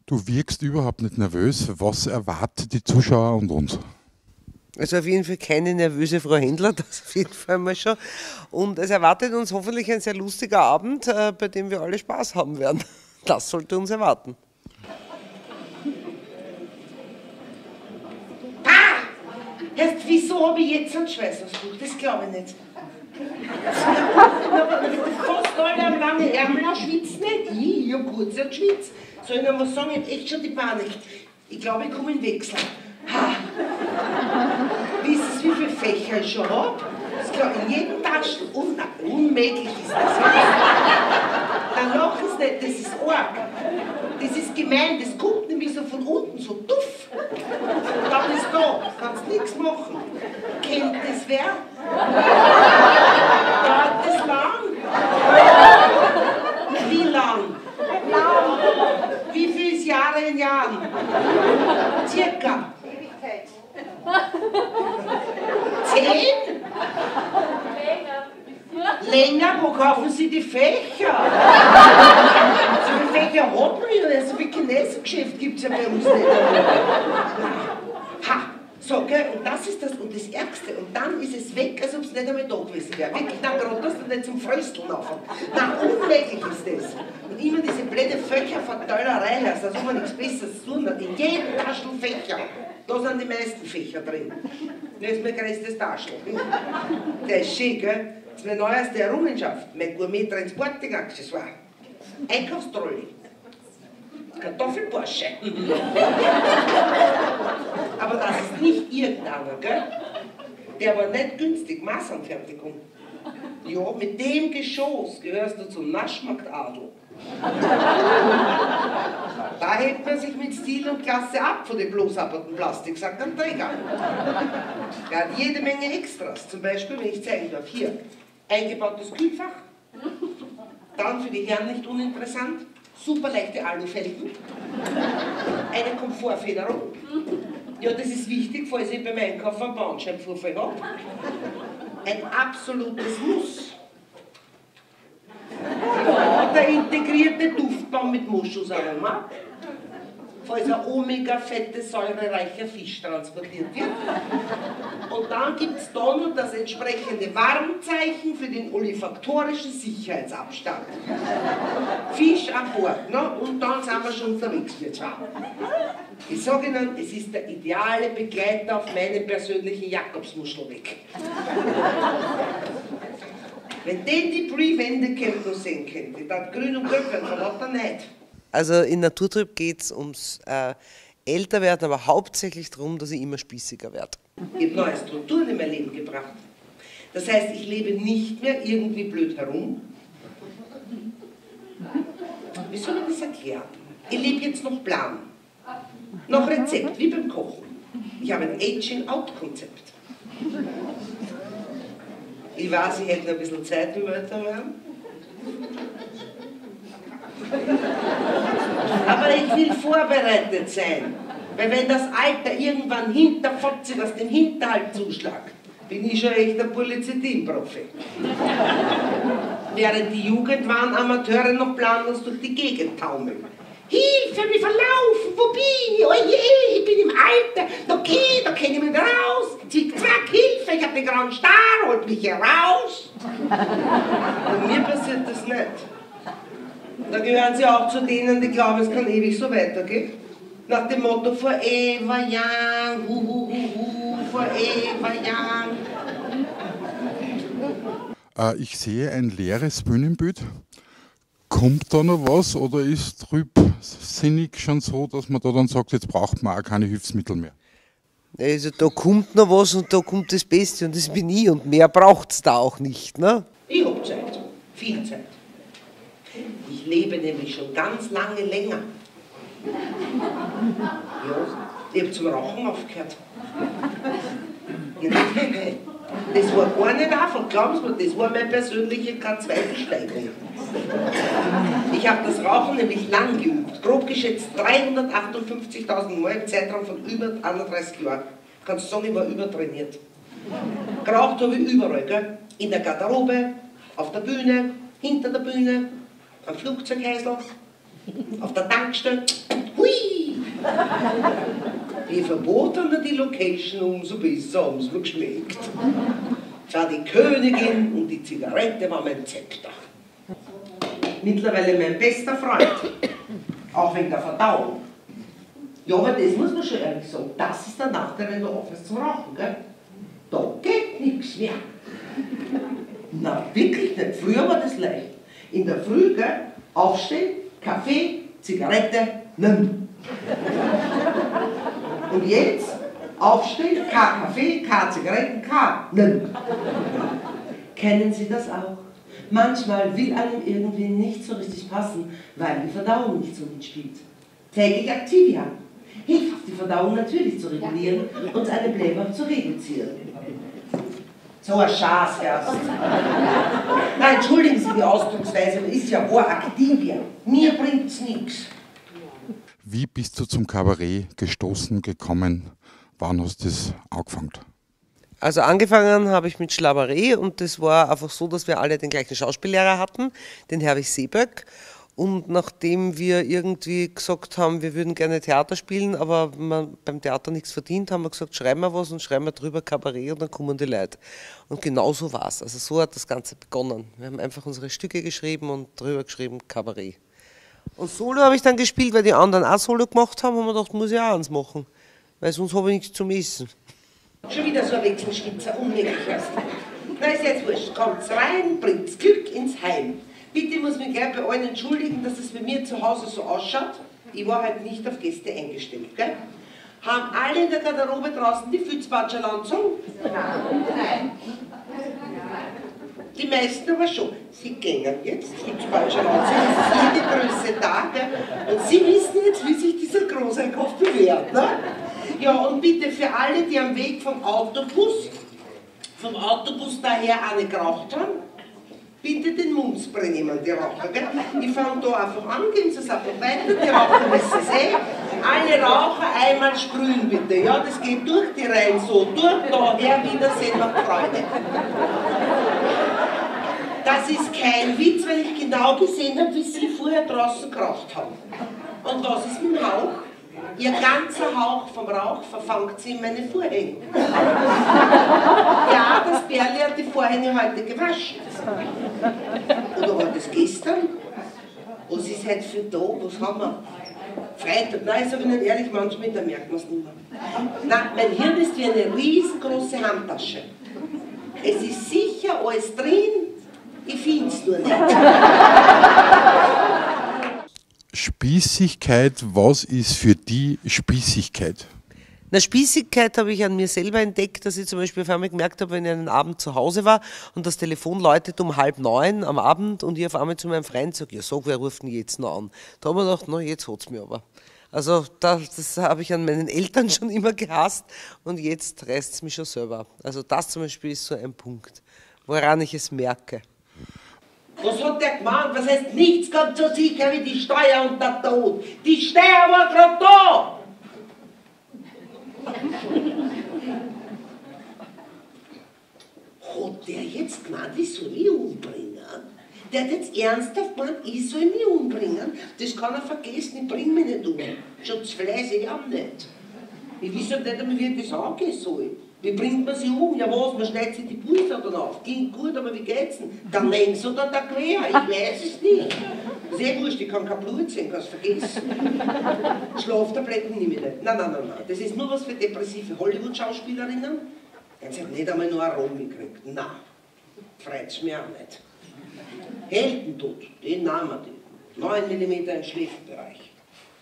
Du wirkst überhaupt nicht nervös. Was erwartet die Zuschauer und uns? Also auf jeden Fall keine nervöse Frau Händler, das auf jeden Fall mal schon. Und es erwartet uns hoffentlich ein sehr lustiger Abend, bei dem wir alle Spaß haben werden. Das sollte uns erwarten. Erst wieso habe ich jetzt einen Schweißausbruch? Das glaube ich nicht. Fast alle haben lange Ärmel, auch schwitzt nicht. Ich habe kurz und schwitz. Soll ich noch was sagen? Ich habe echt schon die Panik. Ich glaube, ich komme in Wechsel. Ha. Wisst ihr, wie viele Fächer ich schon habe? Das glaube ich in jedem Taschen. Unmöglich ist das. Dann lachen sie nicht, das ist arg. Das ist gemein, das kommt nämlich so von unten, so duff. Und dann ist da, kannst nichts machen. Kennt das wer? Dauert das lang? Wie lang? Wie viele Jahre in Jahren? Circa. 10? Länger, wo kaufen Sie die Fächer? So viele Fächer hat man nicht, so viel Chinesengeschäft gibt es ja bei uns nicht. Ha, so, gell, und das ist das, und das Ärgste, und dann ist es weg, als ob es nicht einmal da gewesen wäre. Wirklich, na gerade das und nicht zum Frösteln laufen. Na, unmöglich ist das. Und immer diese blöde Fächerverteilerei hörst, als ob man nichts Besseres tun hat. In jedem Taschel Fächer. Da sind die meisten Fächer drin. Das ist mein größtes Taschel. Der ist schön, gell? Das ist meine neueste Errungenschaft, mein Gourmet-Transporting-Accessoire. Einkaufstrolley. Kartoffelporsche. Aber das ist nicht irgendeiner, gell? Der war nicht günstig, Maßanfertigung. Ja, mit dem Geschoss gehörst du zum Naschmarktadel. Da hebt man sich mit Stil und Klasse ab von dem bloßapperten Plastiksack am Träger. Der hat jede Menge Extras, zum Beispiel, wenn ich zeigen darf, hier, eingebautes Kühlfach, dann für die Herren nicht uninteressant, super leichte Alufelgen, eine Komfortfederung, ja, das ist wichtig, falls ich beim Einkaufen einen Bandscheibenvorfall habe, ein absolutes Muss. Ja, der integrierte Duftbaum mit Moschusaroma, falls ein omega-fette, säurereicher Fisch transportiert wird. Und dann gibt es da noch das entsprechende Warnzeichen für den olfaktorischen Sicherheitsabstand. Fisch an Bord, ne? Und dann sind wir schon unterwegs für zwei. Ich sage Ihnen, es ist der ideale Begleiter auf meinen persönlichen Jakobsmuschelweg. Wenn den die Pre-Wendecamp noch sehen könnte, dann grün und gelb werden, verlaut er nicht. Also in Naturtrip geht es ums Älterwerden, aber hauptsächlich darum, dass ich immer spießiger werde. Ich habe neue Strukturen in mein Leben gebracht. Das heißt, ich lebe nicht mehr irgendwie blöd herum. Wie soll ich das erklären? Ich lebe jetzt nach Plan, nach Rezept, wie beim Kochen. Ich habe ein Aging-Out-Konzept. Ich weiß, ich hätte noch ein bisschen Zeit, wie wir älter werden. Aber ich will vorbereitet sein. Weil wenn das Alter irgendwann hinterfotzig aus dem Hinterhalt zuschlagt, bin ich schon echt ein Polizeiprofi. Während die Jugend waren Amateure noch planlos durch die Gegend taumeln. Hilfe, mich verlaufen, wo bin ich? Oh je, ich bin im Alter. Okay, da kenne ich mich raus. Zick-zack, Hilfe, ich habe den grauen Star, holt mich hier raus. Und mir passiert das nicht. Da gehören sie auch zu denen, die glauben, es kann ewig so weitergehen. Nach dem Motto Forever Young, hu hu hu hu, Forever Young. Ich sehe ein leeres Bühnenbild. Kommt da noch was oder ist trübsinnig schon so, dass man da dann sagt, jetzt braucht man auch keine Hilfsmittel mehr? Also da kommt noch was und da kommt das Beste und das bin ich und mehr braucht es da auch nicht, ne? Ich hab Zeit, viel Zeit. Ich lebe nämlich schon ganz lange länger. Ja, ich habe zum Rauchen aufgehört. Das war gar nicht einfach, glauben Sie mir, das war meine persönliche K2-Besteigung. Ich habe das Rauchen nämlich lang geübt, grob geschätzt 358.000 Mal im Zeitraum von über 31 Jahren. Kannst du sagen, ich war übertrainiert. Geraucht habe ich überall, gell? In der Garderobe, auf der Bühne, hinter der Bühne, am Flugzeughäusl, auf der Tankstelle. Hui, Je verbotener die Location, umso besser haben sie mir geschmeckt. Es war die Königin und die Zigarette war mein Zepter. Mittlerweile mein bester Freund, auch wegen der Verdauung. Ja, aber das muss man schon ehrlich sagen, das ist der Nachteil, wenn du aufhörst zum Rauchen, gell? Da geht nichts mehr. Na, wirklich nicht. Früher war das leicht. In der Früh, gell, aufstehen, Kaffee, Zigarette, nimm. Und jetzt aufstehen, Kaffee, Zigaretten, nimm. Kennen Sie das auch? Manchmal will einem irgendwie nicht so richtig passen, weil die Verdauung nicht so mitspielt. Täglich Activia hilft, die Verdauung natürlich zu regulieren und eine Blähbauch zu reduzieren. So ein Schaß erst. Nein, entschuldigen Sie die Ausdrucksweise, aber ist ja wahr, Activia. Mir bringt's nichts. Wie bist du zum Kabarett gestoßen, gekommen? Wann hast du das angefangen? Also angefangen habe ich mit Schlaberei und das war einfach so, dass wir alle den gleichen Schauspiellehrer hatten, den Herwig Seeböck. Und nachdem wir irgendwie gesagt haben, wir würden gerne Theater spielen, aber man beim Theater nichts verdient, haben wir gesagt, schreiben wir was und schreiben wir drüber Kabarett und dann kommen die Leute. Und genau so war es. Also so hat das Ganze begonnen. Wir haben einfach unsere Stücke geschrieben und drüber geschrieben Kabarett. Und Solo habe ich dann gespielt, weil die anderen auch Solo gemacht haben, und wir gedacht, muss ich auch eins machen, weil sonst habe ich nichts zum Essen. Schon wieder so ein Wechselschwitzer, unmöglich. Na, ist jetzt wurscht. Kommt's rein, bringt's Glück ins Heim. Bitte muss mich gleich bei allen entschuldigen, dass es bei mir zu Hause so ausschaut. Ich war halt nicht auf Gäste eingestellt, gell? Haben alle in der Garderobe draußen die Fützbatscherl angezogen? Nein. Die meisten aber schon. Sie gehen jetzt Fützbatscherl anziehen, es ist jede Größe da, gell? Und Sie wissen jetzt, wie sich dieser Großeinkauf bewährt, ne? Ja, und bitte für alle, die am Weg vom Autobus daher eine geraucht haben, bitte den Mundspray nehmen, die Raucher, gell? Ich fange da einfach an, gehen Sie es einfach weiter, die Raucher wissen es eh. Alle Raucher einmal sprühen bitte, ja, das geht durch die Reihen so, durch, da, her, Wiedersehen, macht Freude. Das ist kein Witz, weil ich genau gesehen habe, wie Sie vorher draußen geraucht haben. Und was ist mit dem Hauch? Ihr ganzer Hauch vom Rauch verfangt sie in meine Vorhänge. Ja, das Bärli hat die Vorhänge heute gewaschen. Oder war das gestern? Was ist heute für da? Was haben wir? Freitag? Nein, sag ich Ihnen ehrlich, manchmal, da merkt man es nicht mehr. Nein, mein Hirn ist wie eine riesengroße Handtasche. Es ist sicher alles drin, ich finde es nur nicht. Spießigkeit, was ist für die Spießigkeit? Na, Spießigkeit habe ich an mir selber entdeckt, dass ich zum Beispiel auf einmal gemerkt habe, wenn ich einen Abend zu Hause war und das Telefon läutet um 8:30 am Abend und ich auf einmal zu meinem Freund sage, ja sag, wer ruft denn jetzt noch an? Da habe ich gedacht, na jetzt hat es mir aber. Also das habe ich an meinen Eltern schon immer gehasst und jetzt reißt es mich schon selber. Also das zum Beispiel ist so ein Punkt, woran ich es merke. Was hat der gemeint? Was heißt, nichts ganz so sicher wie die Steuer und der Tod? Die Steuer war gerade da! Hat der jetzt gemeint, ich soll mich umbringen? Der hat jetzt ernsthaft gemeint, ich soll mich umbringen? Das kann er vergessen, ich bring mich nicht um. Schon zu fleißig auch nicht. Ich weiß nicht einmal, wie ich das angehen soll. Wie bringt man sie um? Ja was, man schneidet sich die Pulsadern auf. Klingt gut, aber wie geht's denn? Der längs oder der quer? Ich weiß es nicht. Das ist eh wurscht, ich kann kein Blut sehen, kannst vergessen. Schlaftabletten nehme ich nicht. Nein. Das ist nur was für depressive Hollywood-Schauspielerinnen. Jetzt hat nicht einmal nur Arom gekriegt. Nein, freut's mir auch nicht. Heldentod, den nahmen die. 9 mm im Schläfenbereich.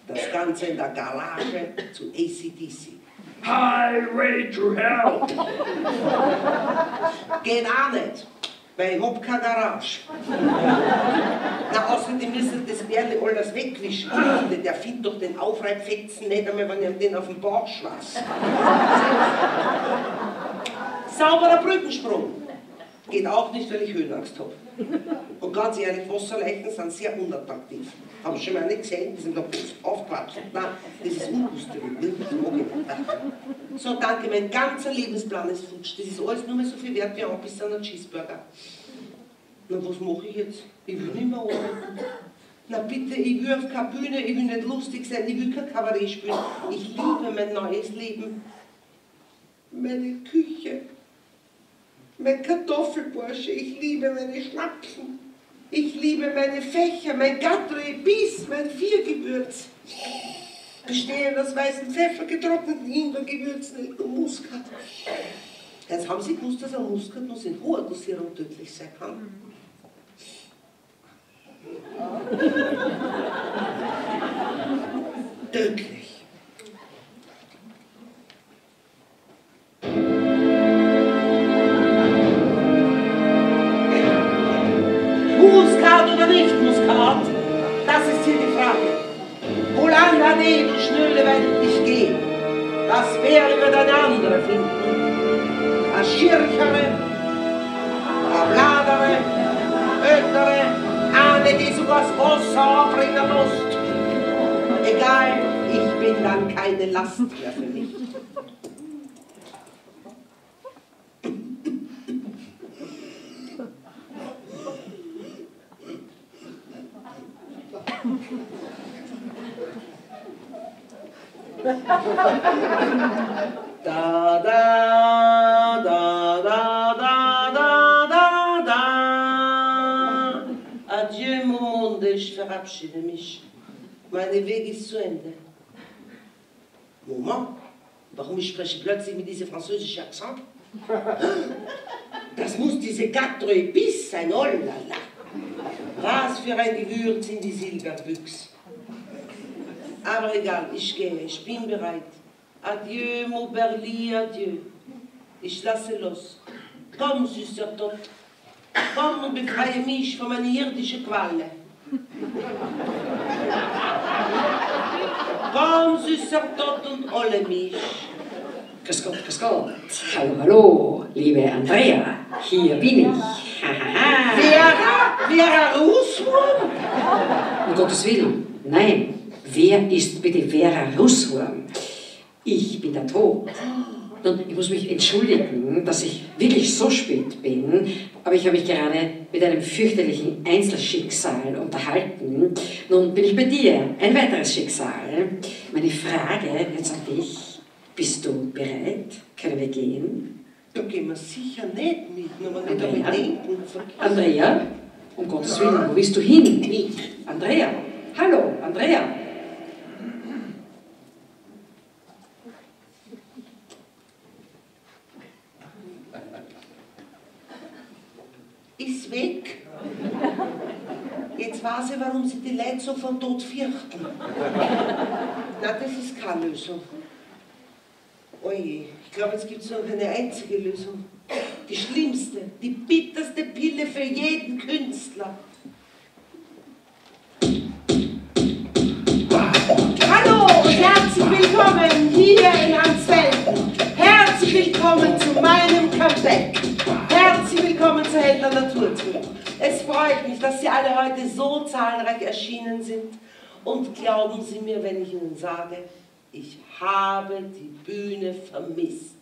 Das Ganze in der Garage zu AC/DC. Highway to Hell! Geht auch nicht, weil ich hab keine Garage. Na, außerdem müssen das Bärli alles wegwischen. Der findet doch den Aufreibfetzen nicht einmal, wenn ich den auf den Bauch schweiß. Sauberer Brückensprung. Geht auch nicht, weil ich Höhenangst habe. Und ganz ehrlich, Wasserleichen sind sehr unattraktiv. Haben Sie schon mal nicht gesehen? Die sind da aufgewachsen. Nein, das ist unlustig. Das mag ich nicht. So, danke, mein ganzer Lebensplan ist futsch. Das ist alles nur mehr so viel wert wie ein Cheeseburger. Na, was mache ich jetzt? Ich will nicht mehr arbeiten. Na bitte, ich will auf keine Bühne, ich will nicht lustig sein, ich will kein Kabarett spielen. Ich liebe mein neues Leben. Meine Küche, mein Kartoffelborsche, ich liebe meine Schnapsen. Ich liebe meine Fächer, mein Quatre Bis, mein Viergewürz. Bestehend aus weißem Pfeffer, getrockneten Ingwer, Gewürzen und Muskat. Jetzt haben Sie gewusst, dass ein Muskatnuss in hoher Dosierung tödlich sein kann. Tödlich. Muskat oder nicht Muskat? Das ist hier die Frage. Wo lang hat du schnöde Welt nicht gehen? Das wäre wird eine andere finden. A Schirchere, a Bladere, Ötere, eine, die sogar das Wasser bringen musst. Egal, ich bin dann keine Last mehr für mich. Da, da, da, da, da, da, da, da. Adieu, mon monde, ich verabschiede mich. Mein Weg ist zu Ende. Moment, warum ich spreche plötzlich mit diesem französischen Akzent? Das muss diese Quatre Bis sein, oh la la. Was für ein Gewürz in die Silberbüchse. Aber egal, ich gehe, ich bin bereit. Adieu, mon Berli, adieu. Ich lasse los. Komm, süßer Tod. Komm und befreie mich von meiner irdischen Qualle. Komm, süßer Tod, und olle mich. Grüß Gott, grüß Gott. Hallo, hallo, liebe Andrea. Hier bin ich. Vera Rußwurm? Um Gottes Willen, nein. Wer ist bitte Vera Rußwurm? Ich bin der Tod. Nun, ich muss mich entschuldigen, dass ich wirklich so spät bin, aber ich habe mich gerade mit einem fürchterlichen Einzelschicksal unterhalten. Nun bin ich bei dir, ein weiteres Schicksal. Meine Frage jetzt an dich, bist du bereit? Können wir gehen? Da gehen wir sicher nicht mit, nur mal nicht damit denken. Andrea, um Gottes Willen, wo willst du hin? Andrea, hallo, Andrea. Ist weg. Jetzt weiß ich, warum sie die Leute so von Tod fürchten. Na, das ist keine Lösung. Oje, ich glaube, jetzt gibt es noch eine einzige Lösung. Die schlimmste, die bitterste Pille für jeden Künstler. Hallo und herzlich willkommen hier in Ansfelden. Herzlich willkommen zu meinem Comeback. Herzlich willkommen zu Händler Naturtrüb. Es freut mich, dass Sie alle heute so zahlreich erschienen sind. Und glauben Sie mir, wenn ich Ihnen sage, ich habe die Bühne vermisst.